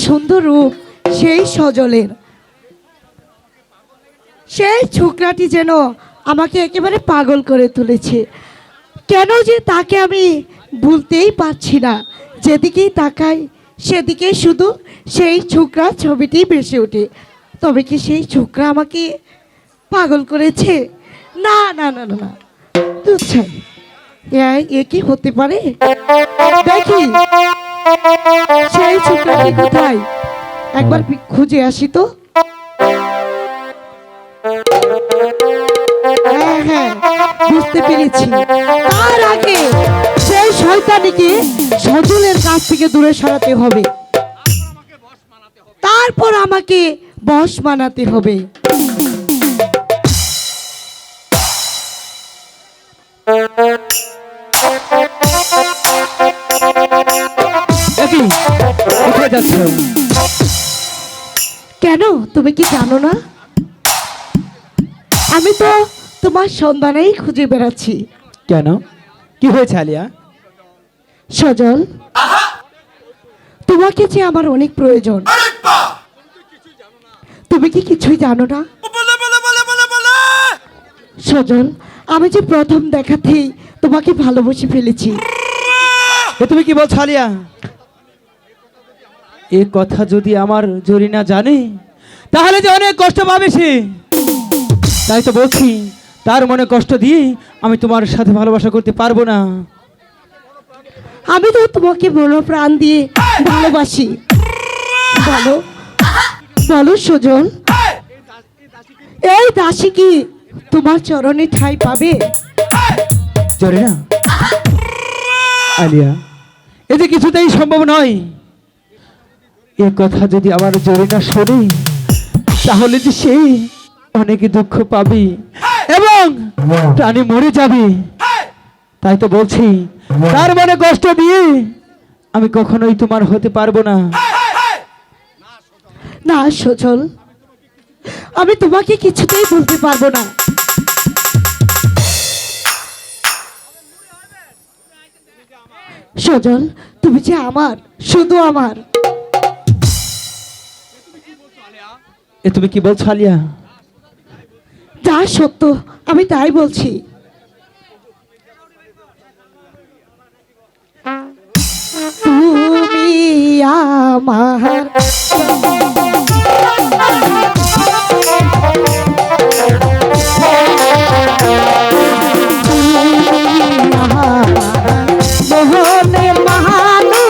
সুন্দর রূপ সেই সজলের, সেই ছোকরাটি যেন আমাকে একেবারে পাগল করে তুলেছে। কেন যে তাকে আমি ভুলতেই পারছি না, যেদিকেই তাকাই সেদিকেই শুধু সেই ছোকরা ছবিটি ভেসে ওঠে। তবে কি সেই ছোকরা আমাকে পাগল করেছে? না না না না না, বুঝছেন এ কি হতে পারে? দেখি সেই ছোকরাটি কোথায়, একবার খুঁজে আসি তো। হ্যাঁ হ্যাঁ, বুঝতে পেরেছি। তার আগে সেই শয়তানিকে সজলের কাছ থেকে দূরে সরাতে হবে, তারপর আমাকে বশ মানাতে হবে। কোথায় যাচ্ছ? কেন, তুমি কি জানো না? আমি তো তোমার সন্ধানেই খুঁজে বেড়াচ্ছি। কেন, কি হয়েছে আলিয়া? সজল, তোমাকে যে আমার অনেক প্রয়োজন। তুমি কি কিছুই জানো না? সজল, আমি যে প্রথম দেখাতেই তোমাকে ভালোবেসে ফেলেছি। তুমি কি বলছো আলিয়া? এ কথা যদি আমার জরিনা জানে তাহলে যে অনেক কষ্ট পাবে সে। তাই তো বলছি, তার মনে কষ্ট দিয়ে আমি তোমার সাথে ভালোবাসা করতে পারবো না। আমি তো তোমাকে বড় প্রাণ দিয়ে ভালোবাসি। বলো বলো সজল, এই দাসী কি তোমার চরণে ঠাঁই পাবে? জরিনা, আলিয়া, এ যে কিছুতেই সম্ভব নয়। এ কথা যদি আমার জরিনা শোনে তাহলে যে সে অনেক দুঃখ পাবে এবং প্রাণী মরে যাবে। তাই তো বলছি, তার মনে কষ্ট দিয়ে আমি কখনোই তোমার হতে পারবো না। না সজল, আমি তোমাকে কিছুতেই বলতে পারবো না। সজল, তুমি যে আমার, শুধু আমার। এ তুমি কি বলছো আলিয়া? যা সত্য আমি তাই বলছি। তুমি আমার মোহনের মহানু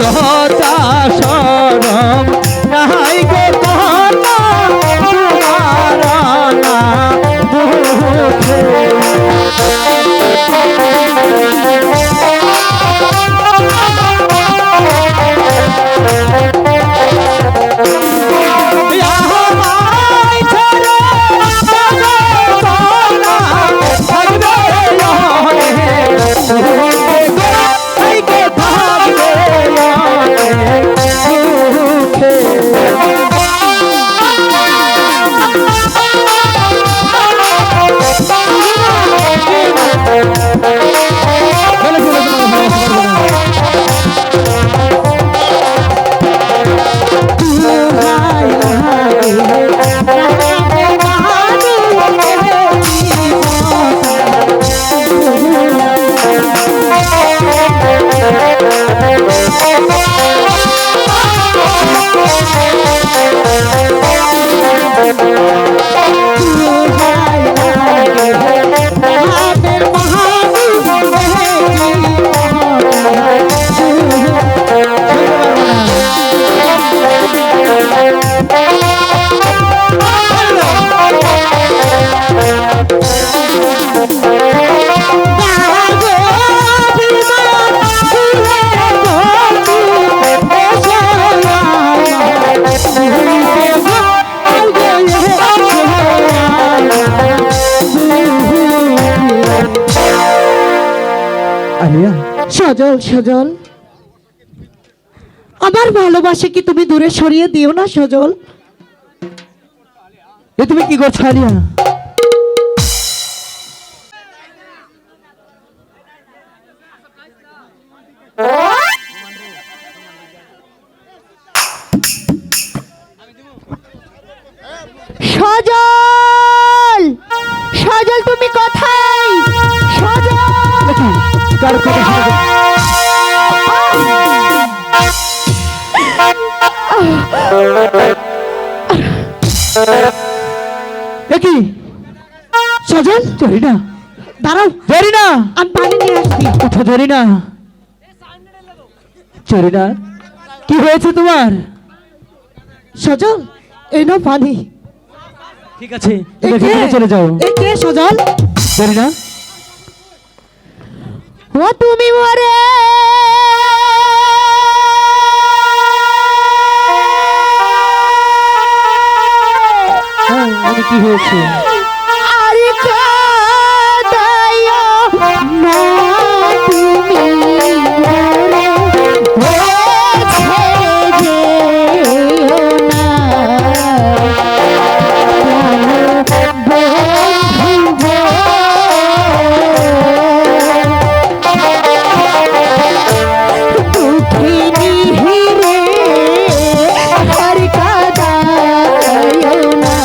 লজ্জা শরম নাই গো কন্যা তোমার না মুখে। আমায় ছেড়ে থাকবে অনেক থাকবে আলিয়া, সজল সজল, আমার ভালোবাসা কি তুমি দূরে সরিয়ে দিও না সজল? এ তুমি কি করছো আলিয়া? সজল, সজল তুমি কোথায়? সজল, কার কথা শুনে? কি সজল, ধরি না, দাঁড়াও, ধরি না, আমি পানি নিয়ে আসছি। কোথা ধরি না, চরি না, কি হয়েছে তোমার? সজল, এই নাও পানি। ঠিক আছে, এ কে? চলে যাও। এ কে সজল? ধরি না, ও তুমি মরে আমি কি হয়েছে? আর কাঁদাইও না তুমি মরে, ও ছেড়ে যেও না বন্ধু দুঃখিনী হিরে আর কাঁদাইও না।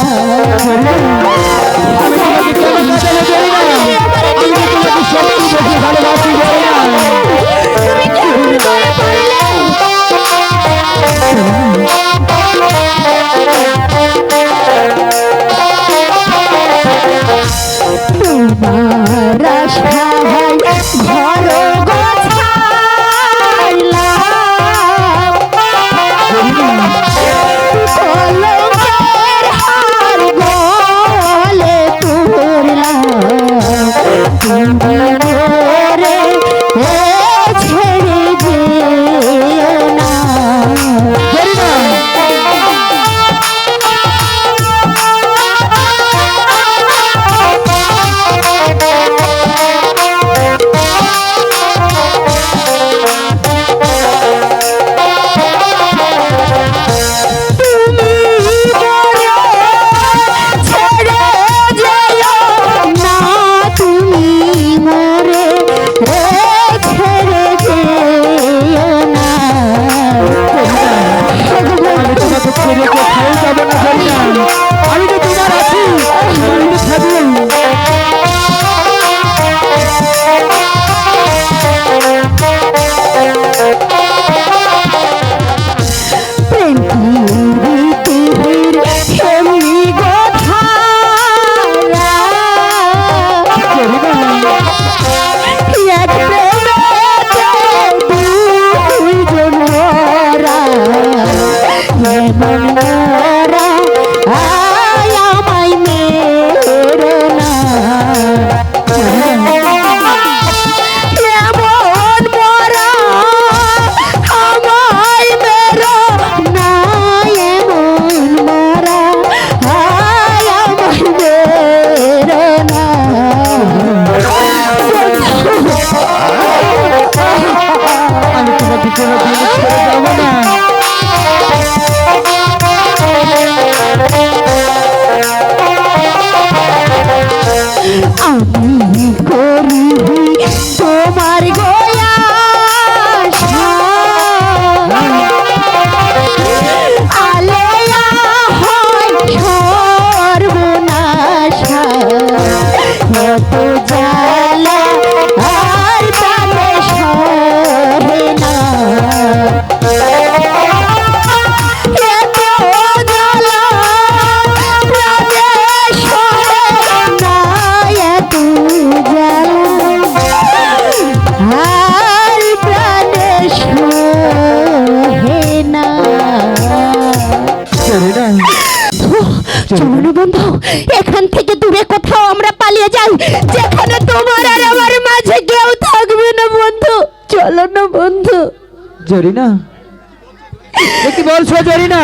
এমন মরা আয় আমায় মেরো না এমন মরা আমায় মেরো না এমন মরা আয় আমায় মেরো না আমি তোমাকে কোনোদিন ছেড়ে যাবো না। আমি করি তোমার গয়া আলেয়া হয় সর্বনাশা কত জ্বালা আর প্রাণে সহে না এত জ্বালা প্রাণে সহে না এত জ্বালা আর প্রাণে সহে না জরিনা, চলো না বন্ধু এখান থেকে দূরে কোথাও আমরা পালিয়ে যাই যেখানে তোমার আর আমার মাঝে কেউ থাকবে না বন্ধু চলো না বন্ধু জরিনা, এ কি বলছো জরিনা?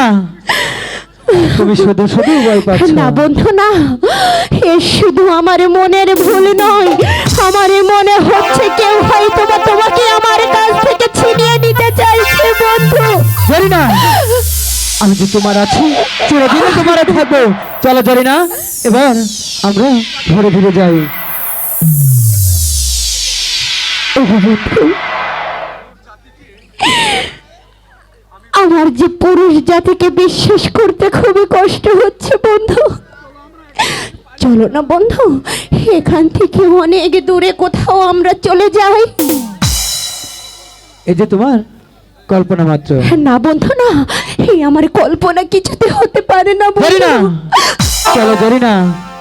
তুমি শুধু শুধু ভয় পাচ্ছ। না বন্ধু না এ শুধু আমার মনের ভুল নয় আমার মনে হচ্ছে কেউ হয়তো বা তোমাকে আমার কাছ থেকে ছিনিয়ে নিতে চাইছে বন্ধু জরিনা, আমি যে তোমার আছি চিরদিনই তোমার থাকবো। চলো জরিনা, এবার আমরা ঘরে ফিরে যাই। ওগো বন্ধু আমার যে পুরুষ জাতিকে বিশ্বাস করতে খুবই কষ্ট হচ্ছে বন্ধু চলো না বন্ধু এখান থেকে অনেক দূরে কোথাও আমরা চলে যাই এই যে তোমার কল্পনা মাত্র। না বন্ধু না এই আমার কল্পনা কিছুতে হতে পারে না জরিনা, বন্ধু চলো জরিনা,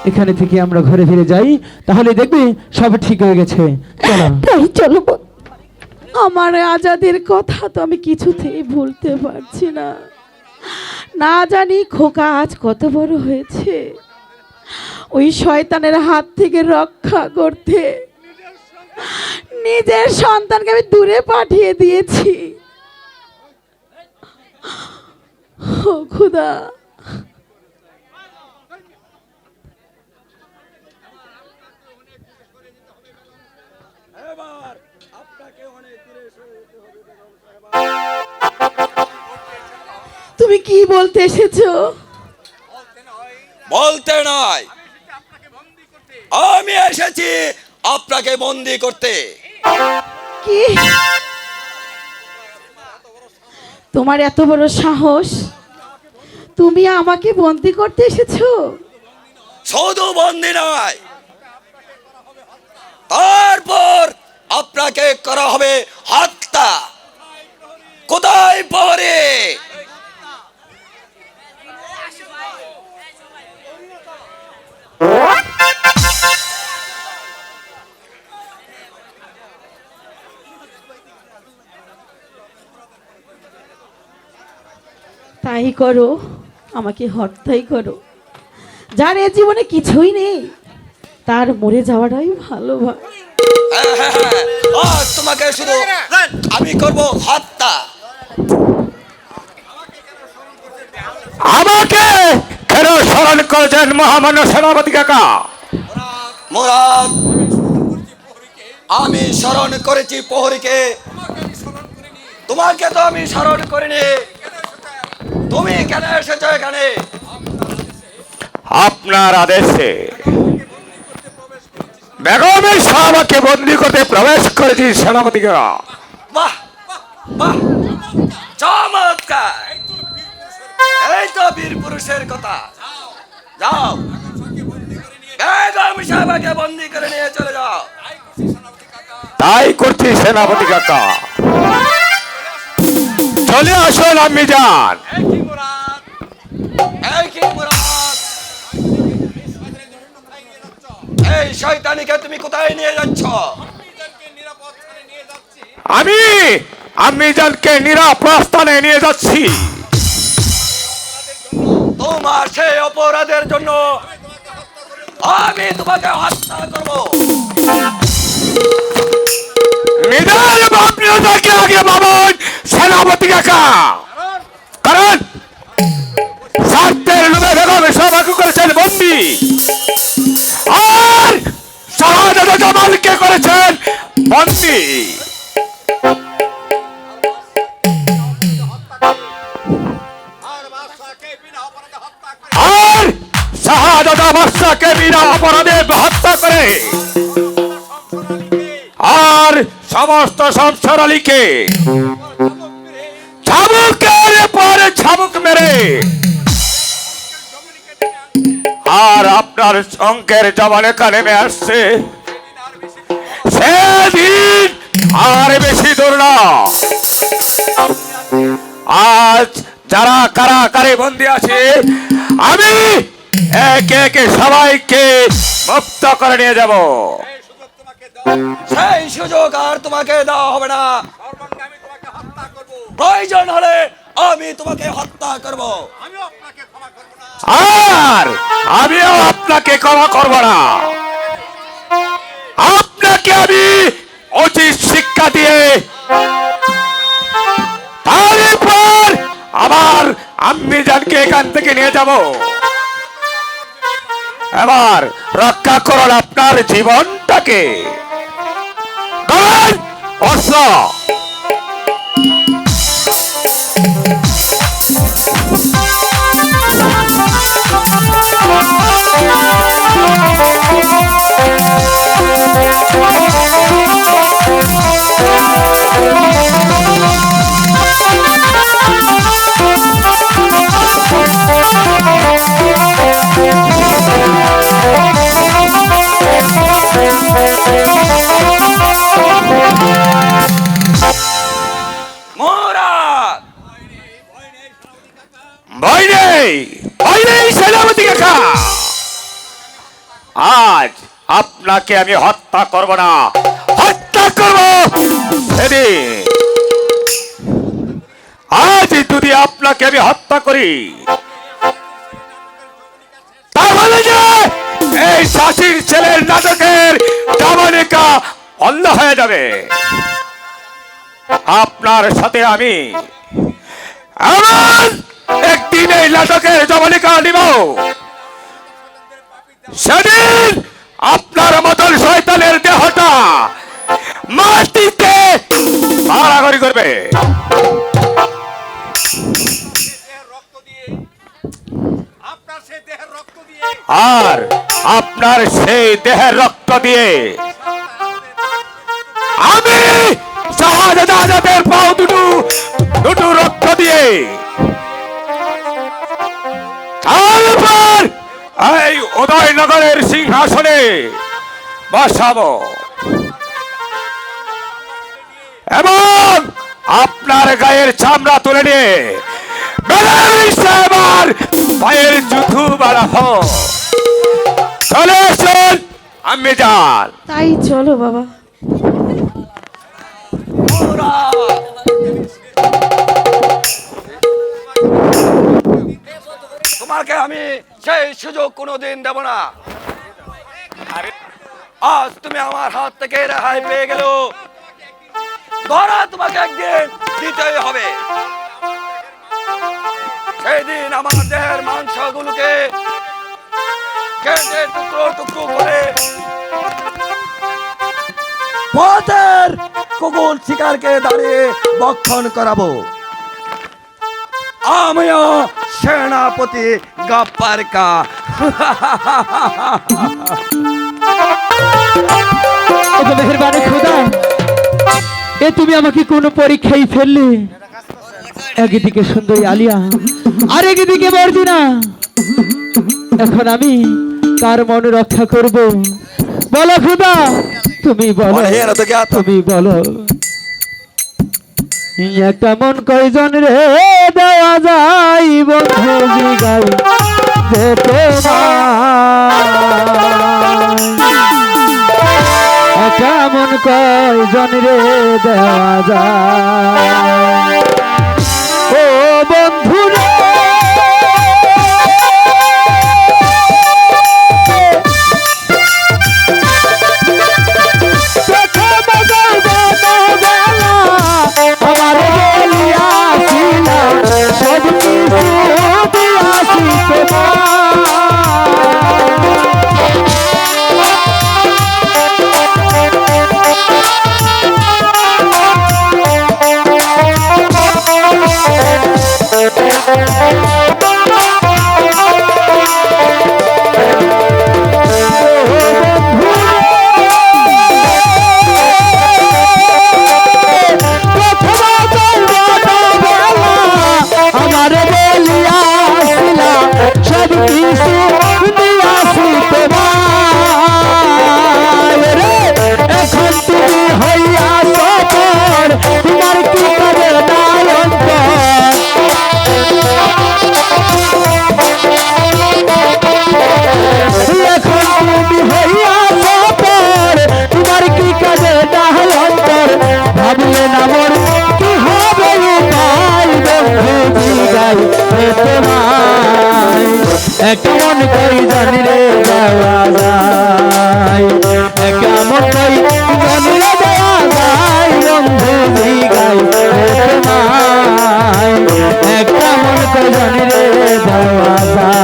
এখানে থেকে আমরা ঘরে ফিরে যাই, তাহলে দেখবি সব ঠিক হয়ে গেছে। চলো। তাই চলো বন্ধু। আমার আজাদের কথা তো আমি কিছুতেই ভুলতে পারছি না। না জানি খোকা আজ কত বড় হয়েছে, ওই শয়তানের হাত থেকে রক্ষা করতে নিজের সন্তানকে আমি দূরে পাঠিয়ে দিয়েছি। ও খোদা, তুমি কি বলতে এসেছো? বলতে নয়, আমি এসেছি আপনাকে বন্দি করতে। কি তোমার এত বড় সাহস, তুমি আমাকে বন্দি করতে এসেছো? শুধু বন্দি নয়, তারপর আপনাকে করা হবে হত্যা। কোথায় পরে তাই করো, আমাকে হত্যাই করো। যার এ জীবনে কিছুই নেই তার মরে যাওয়াটাই ভালো। আজ তোমাকে শুধু আমি করব হত্যা। আমাকে কেন স্মরণ করেছেন মহামান্য সেনাপতি কাকা? মুরাদ, আমি স্মরণ করেছি প্রহরীকে, তোমাকে তো আমি স্মরণ করিনি। তুমি কেন এসেছো এখানে? আপনার আদেশে বেগমের সাহাবাকে বন্দি করতে প্রবেশ করেছি সেনাপতি কাকা। বাহ বাহ, চমৎকার! এই তো বীর পুরুষের কথা। যাও, বেগম সাহেবকে বন্দি করে নিয়ে চলে যাও। তাই করছি সেনাপতি কাকা। চলে আসুন আমি যান। এই কি মুরাদ, এই শয়তানিকে তুমি কোথায় নিয়ে যাচ্ছ? আমি জানকে নিরাপদ স্থানে নিয়ে যাচ্ছি। তোমার সেই অপরাধের জন্য আমি তোমাকে হত্যা করব। নিদার বাপনিটাকে আগে বাবন সেনাপতি কাকা, কারণ স্বার্থের লোভে বেগম সবাইকে করেছেন বন্দি, আর শাহাদাত জামালকে করেছেন বন্দি। আর শাহাদাত বাদশাকে বিনা অপরাধে হত্যা করে আর সমস্ত সংসার আলীকে ছাবুকের পরে ছাবুক মেরে আর আপনার শঙ্কের জবানেকা নেমে আসছে, সেদিন আর বেশি দূর না। আজ যারা কারাগারে বন্দী আছে আমি একে একে সবাইকে মুক্ত করে নিয়ে যাব। সেই সুযোগ আর তোমাকে দেওয়া হবে না। প্রয়োজন হলে আমি তোমাকে হত্যা করব। আর আমিও আপনাকে ক্ষমা করব না। আপনাকে আমি উচিত শিক্ষা দিয়ে তারপর আমার আম্মি জানকে এখান থেকে নিয়ে যাব। এবার রক্ষা করুন আপনার জীবনটাকে। অস্ত্র মুরাদ, ভয় নেই, ভয় নেই সেনাপতি কাকা। আজ আপনাকে আমি হত্যা করব না, হত্যা করব সেদিন। আজ যদি আপনাকে আমি হত্যা করি তাহলে যে এই শাসির ছেলের নাটকের জামানিকা অন্ধ হয়ে যাবে। আপনার সাথে আমি এমন একদিন এই নাটকের জমানিকা নিব, সেদিন আপনার মতন শয়তানের দেহটা মাটিতে মারামারি করবে। আর আপনার সেই দেহের রক্ত দিয়ে আমি শাহাদাতের পাও দুটো রক্ত দিয়ে তারপর এই উদয়নগরের সিংহাসনে বসাবো এবং আপনার গায়ের চামড়া তুলে নিয়ে আমার পায়ের জুতো বাড়াবো। চলে আসুন আমি যান। তাই চলো বাবা। মুরাদ, তোমাকে আমি সেই সুযোগ কোনোদিন দেব না। আজ তুমি আমার হাত থেকে রেহাই পেয়ে গেল, ধরা তোমাকে একদিন দিতেই হবে। সেদিন আমার দেহের মাংসগুলোকে কেটে টুকরো টুকরো করে পথের কুকুর শিকারকে দাঁড়িয়ে ভক্ষণ করাবো। আমিও সেনাপতি গাপ্পার কা। ওগো মেহেরবানি খোদা, এ তুমি আমাকে কোনো পরীক্ষায় ফেললে। একদিকে সুন্দরী আলিয়া আর একদিকে মর্জিনা। এখন আমি কার মন রক্ষা করব? বলো খোদা, তুমি বলো, তুমি বলো। একটা মন কয়জন রে দেওয়া যায় বন্ধু জিগাই যে তোমার, কেমন কয়জন রে দেওয়া যায় ও বন্ধু রে। আমার বলিয়াছিলা সব কিছু দিয়াছি তোমার রে, এখন তুমি হইয়া সফর, তোমার কি করে নায়ন এখন তুমি হইয়া সফর, তোমার কি কাজে নায়ন ভাবলে না মোর কি হবে উপায়, বন্ধু জিগাই তোমায় কেমন করি জানি রে যাওয়া যায়, কেমন করি জানি রে যাওয়া যায়, বন্ধু জিগাই তোমায় কেমন করি জানি রে যাওয়া যায়।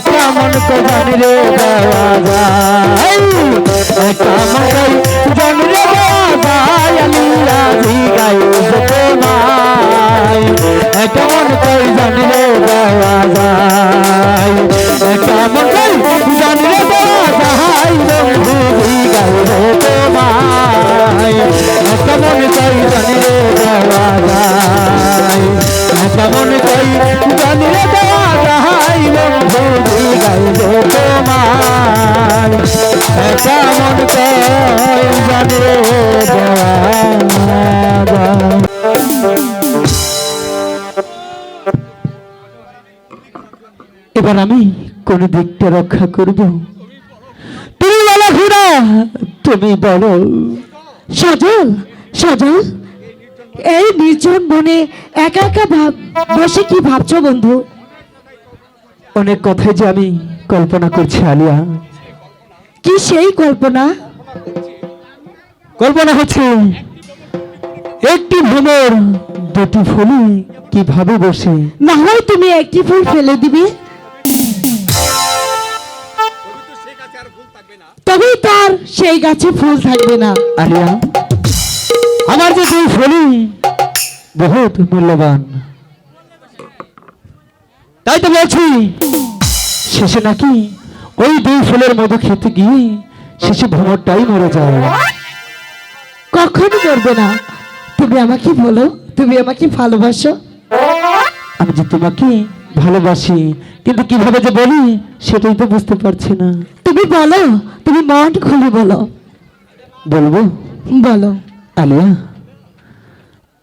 কেমন তো জানি রে দেওয়া যায়, কেমন জানি রে দেওয়া যায়, আলিয়া জিগাই তোমায় কেমন কই জানি রে দেওয়া যায়, কেমন কই জানি রে দেওয়া যায়, বন্ধু জিগাই তোমায় কেমন কই জানি রে দেওয়া যায়, কেমন কই জানি রে দেওয়া যায়, বন্ধু জিগাই তোমায় কেমন কই জানি রে দেওয়া যায়। এবার আমি কোন দিকটা রক্ষা করব, তুমি বলো খুড়া, তুমি বলো। সজল, সজল, এই নির্জন বনে একা একা বসে কি ভাবছো বন্ধু? অনেক কথাই যে আমি কল্পনা করছি আলিয়া। কি সেই কল্পনা? কল্পনা হচ্ছে একটি ভ্রমর দুটি ফুলে কিভাবে বসে। না হয় তুমি একটি ফুল ফেলে দিবে, তবেই তার সেই গাছে ফুল থাকবে না। আলিয়া, আমার যে দুই ফুলি বহুত মূল্যবান, তাই তো বলছি শেষে নাকি ওই দুই ফুলের মধু খেতে গিয়ে শেষে ভ্রমরটাই মরে যায়। কখনো করবে না। তুমি আমাকে বলো, তুমি আমাকে ভালোবাসো? আমি যে তোমাকে ভালোবাসি, কিন্তু কিভাবে যে বলি সেটাই তো বুঝতে পারছি না। তুমি বলো, তুমি মন খুলে বলো। বলবো? বলো। আলিয়া,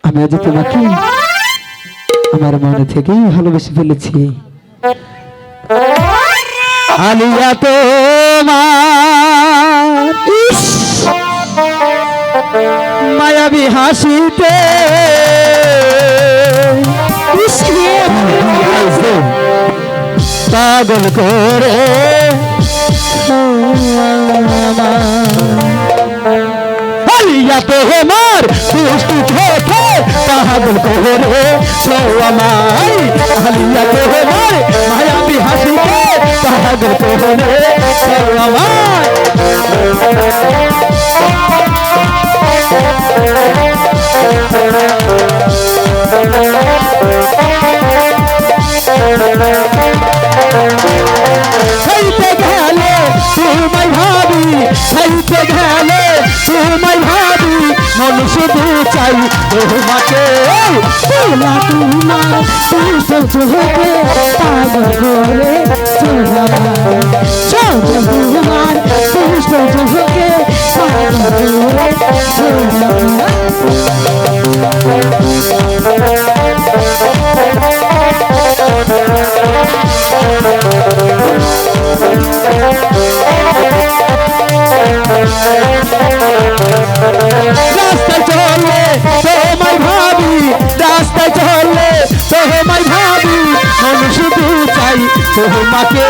আমি আজ তোমাকে আমার মনে থেকেই ভালোবেসে ফেলেছি। আলিয়া তোমার মায়াবী হাসিতে পাগল করে আলিয়া তোমার দুষ্টু থেকে পাগল করে ছো আমায় আলিয়া তোমার মায়াবী হাসিতে পাগল করে ছো আমায় সাইতে গেলে তোমায় ভাবি সাইতে গেলে তোমায় ভাবি মন শুধু চাই তোমাকে তোলা তোমার চোখে পাগল করে তোমার চোখে পাগল করে রাস্তায় চললে তোমায় ভাবি রাস্তায় চললে তোমায় ভাবি মন শুধু চাই তোমাকে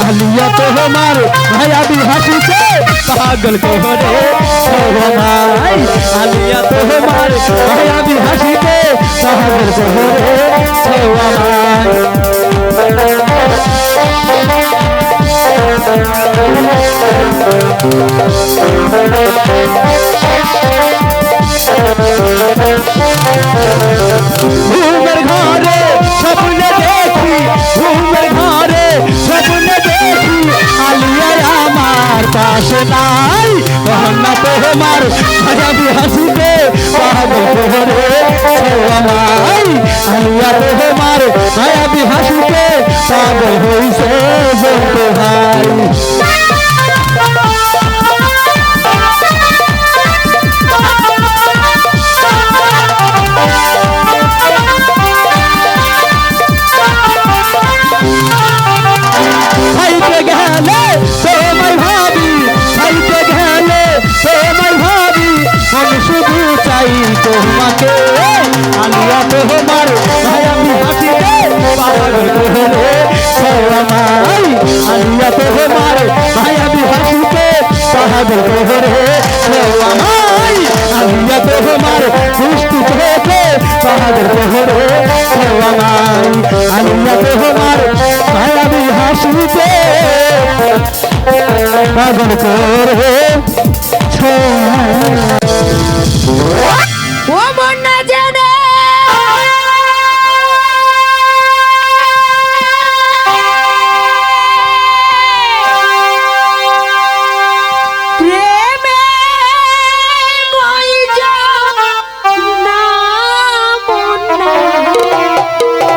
আলিয়া তোমার মায়াবী হাসিতে পাগল করে তোমায় আলিয়া তোমার মায়াবী হাসিতে পাগল করে তোমায় ঘুমের ঘরে স্বপ্নে দেখি ঘুমের ঘরে স্বপ্নে দেখি আলিয়া আমার পাশে নাই কন্যা তোমার মায়াবী হাসিতে পাগল করে আমায় আলিয়া তোমার মায়াবী হাসিতে পাগল হইছে বলতে ভাই খাইতে গেলে তোমায় ভাবি খাইতে গেলে তোমায় ভাবি আমি শুধু চাই তোমাকে আলিয়া তোমার মায়াবী হাসিতে পাগল করে আমায় আলিয়া তোমার মায়াবী হাসিতে পাগল করে আমায় আলিয়া তোমার দুষ্টু চোখে পাগল করে আমায় আলিয়া তোমার মায়াবী হাসিতে পাগল করে ও মন না জানে প্রেমে কই যা না মন না জেনে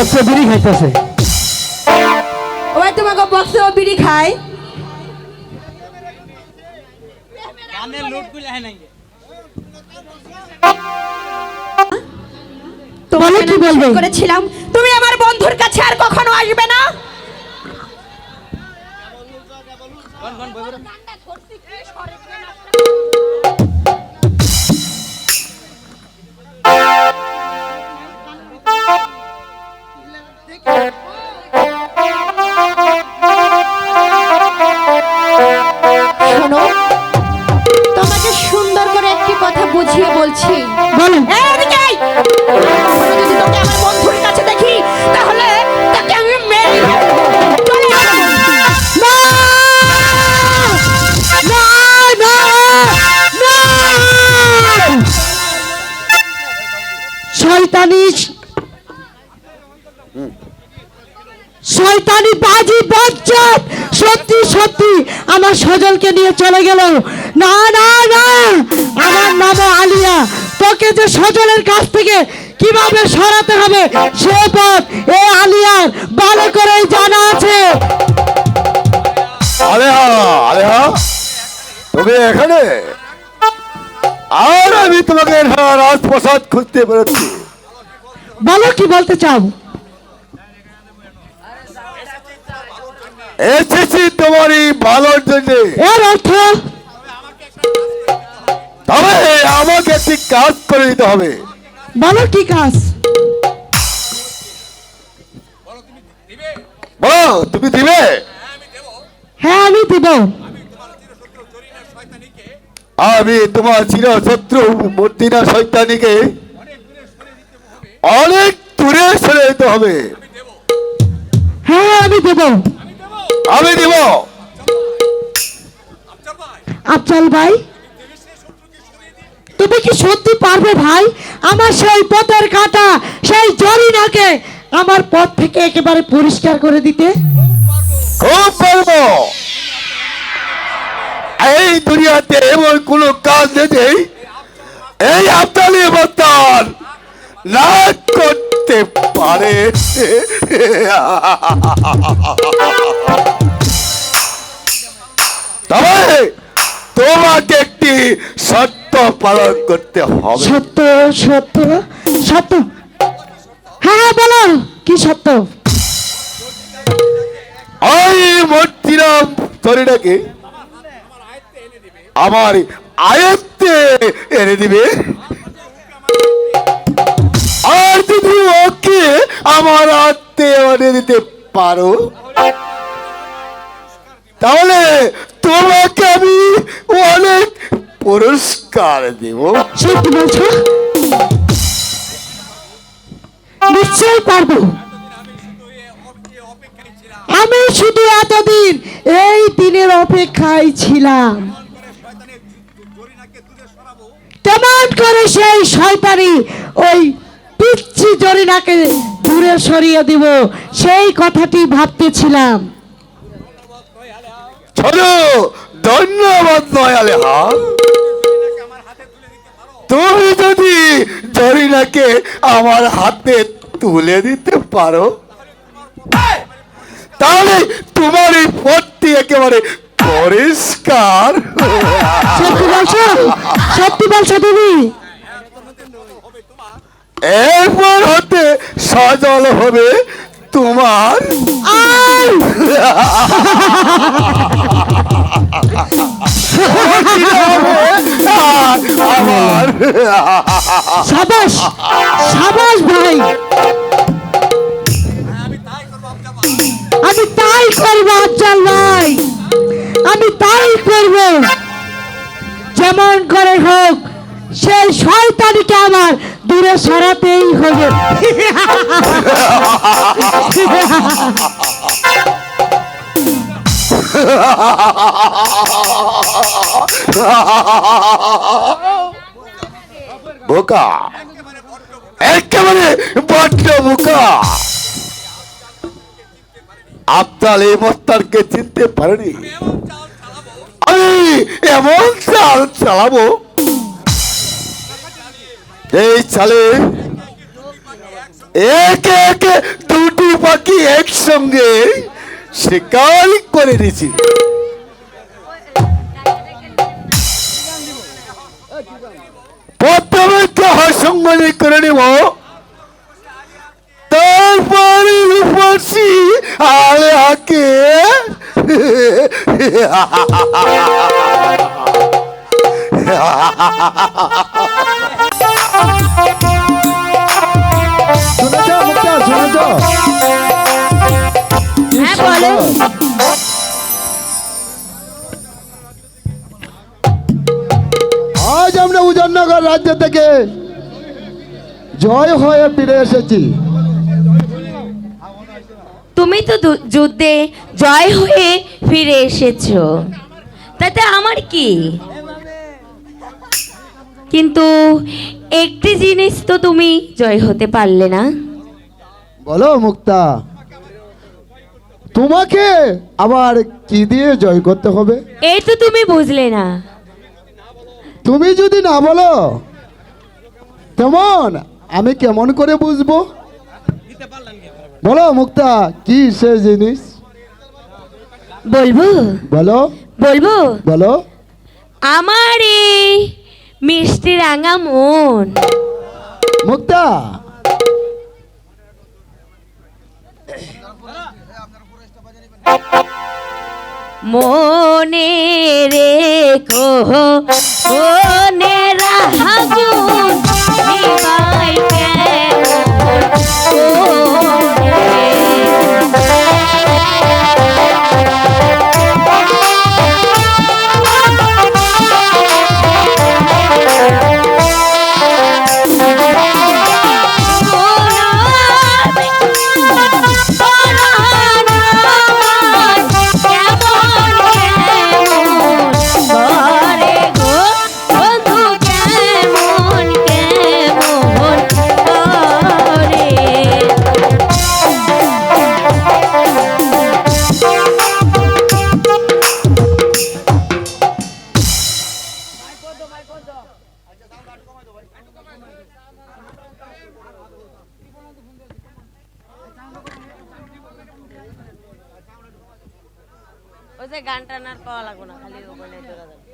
বক্সে বিড়ি খাইতেছে। ওই তোমাকে বক্সে বিড়ি খায়। বলো কি বলবে? করেছিলাম তুমি আমার বন্ধুর কাছে আর কখনো আসবে না। শোনো, তোমাকে সুন্দর করে একটি কথা বুঝিয়ে বলছি। বলো। এই, এদিকে আয়। যদি তোকে আমার বন্ধুর কাছে দেখি তাহলে তাকে আমি মেরে ফেলবো। চলে আয়। না! না! না! না! শয়তানি শয়তানি বাজি বজ্জাত সত্যি সত্যি আমার সজলকে নিয়ে চলে গেল। না না না, আমার নাম আলিয়া। তোকে যে সজলের কাছ থেকে কিভাবে সরাতে হবে সে পথ এই আলিয়ার ভালো করেই জানা আছে। আলেহা, আলেহা, তুমি এখানে? আর আমি তোমাকে রাজপ্রসাদ খুঁজতে বেরোচ্ছি। বলো কি বলতে চাও? এসেছি তোমারই ভালোর জন্য। এর অর্থ? তবে আমাকে একটি কাজ করে দিতে হবে। বলো কি কাজ? বলো, তুমি দিবে? হ্যাঁ আমি দেব। আমি তোমার চিরশত্রু মর্দিনা শয়তানিকে অনেক দূরে সরে যেতে হবে। হ্যাঁ আমি দেব। আমি দিব। আফজাল ভাই, তুমি কি সত্যি পারবে ভাই আমার সেই পথের কাঁটা সেই জরিনাকে আমার পথ থেকে একেবারে পরিষ্কার করে দিতে? খুব পারবো। এই দুনিয়াতে এমন কোন কাজ নেই এই আফতালি বর্তমান না করতে পারে। তবে তোমাকে একটি শর্ত পালন করতে হবে। সত্য সত্য সত্য? হ্যাঁ হ্যাঁ বলো কি সত্য? ওই মূর্তিরাম শরীরটাকে আমার আয়ত্তে এনে দিবে। আর যদি ওকে আমার আয়ত্তে এনে দিতে পারো তাহলে তোমাকে আমি অনেক পুরস্কার দেব। সত্যি বলছো? নিশ্চয়ই পারবো। আমি শুধু এতদিন এই দিনের অপেক্ষায় ছিলাম কেমন করে সেই শয়তানি ওই পিচ্ছি জরিনাকে দূরে সরিয়ে দিব সেই কথাটি ভাবতেছিলাম। চলো, ধন্যবাদ দয়ালেহা। তুমি যদি জরিনাকে আমার হাতে তুলে দিতে পারো তাহলে তোমার এই পথটি একেবারে পরিষ্কার। সত্যি বলছো? সত্যি বলছো তুমি? এরপর হতে সজল হবে তোমার। আয়! আমার সাবাস সাবাস ভাই, আমি তাই করবো আফজাল ভাই, আমি তাই করব। যেমন করে হোক সেই শয়তানিকে আমার দূরে সরাতেই হবে। বোকা, একেবারে বড্ড বোকা। আফজাল এই মোস্তারকে চিনতে পারেনি। আমি এমন চাল চালাবো এই চালে একে একে পাখি একসঙ্গে শিকার করে নিয়েছি। প্রথমে কাহার সঙ্গে করে নেব, তারপরে রূপসী আর আকে শুনেছ মুক্তা, শুনেছ? হ্যাঁ বলো। আজ আমরা উজয়নগর রাজ্য থেকে জয় হয়ে ফিরে এসেছি। তুমি তো যুদ্ধে জয় হয়ে ফিরে এসেছো, তাতে আমার কি? কিন্তু একটি জিনিস তো তুমি জয় হতে পারলে না। বলো মুক্তা, তোমাকে আবার কি দিয়ে জয় করতে হবে? এই তো তুমি বুঝলে না। তুমি যদি না বলো তেমন আমি কেমন করে বুঝবো? বলো মুক্তা, কি সে জিনিস? বলবো বলো বলবো বলো। আমার এই মিষ্টি রাঙা মন। মুক্তা, মনে রেখো মনে রাখুন নিবাই ওই যে গানটা না পাওয়া লাগবে না, খালি ওখানে জোড়া দেবে।